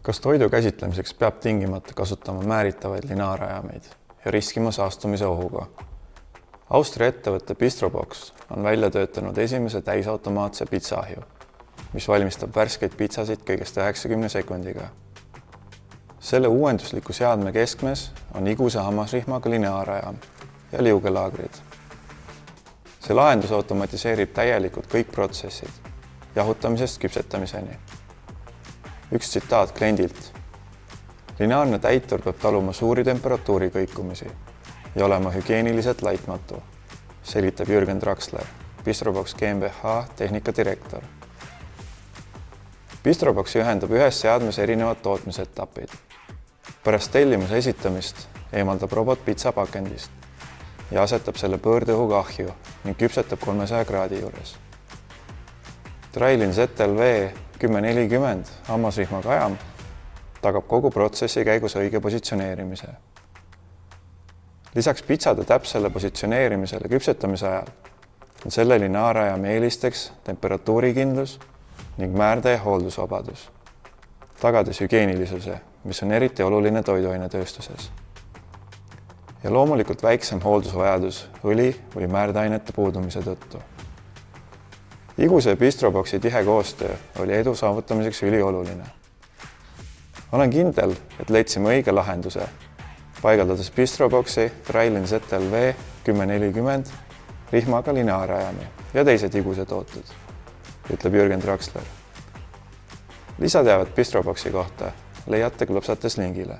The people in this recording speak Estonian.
Kas toidu käsitlemiseks peab tingimata kasutama määritavaid linaarajameid ja riskima saastumise ohuga? Austria ettevõtte Bistrobox on välja töötanud esimese täisautomaatse pitsaahju, mis valmistab värskeid pitsasid kõigest 90 sekundiga. Selle uuendusliku seadme keskmes on iguse hammasrihmaga lineaarajam ja liugelaagrid. See lahendus automatiseerib täielikult kõik protsessid, jahutamisest küpsetamiseni. Üks tsitaat kliendilt. Lineaarne täitur peab taluma suuri temperatuuri kõikumisi ja olema hügieeniliselt laitmatu, selitab Jürgen Draxler, Bistrobox GmbH tehnikadirektor. Bistroboxi ühendab ühes seadmes erinevad tootmisetapid. Pärast tellimuse esitamist eemaldab robot pitsa pakendist ja asetab selle pöördeõhuga ahju ning küpsetab 300 kraadi juures. Trailin ZLV 1040 hammasrihmaga ajam tagab kogu protsessi käigus õige positsioneerimise. Lisaks pitsade täpsele positsioneerimisele küpsetamise ajal on selle lineaarajami eelisteks temperatuurikindlus ning määrde- ja hooldusvabadus, tagades hügieenilisuse, mis on eriti oluline toiduainetööstuses. Ja loomulikult väiksem hooldusvajadus õli või määrdeainete puudumise tõttu. Iguse ja Bistroboxi tihe koostöö oli edu saavutamiseks ülioluline. Olen kindel, et leidsime õige lahenduse, paigaldades Bistroboxi Trailin ZLV 1040 rihmaga lineaarajami ja teised iguse tooted, ütleb Jürgen Draxler. Lisateavet Bistroboxi kohta leiate klõpsates lingile.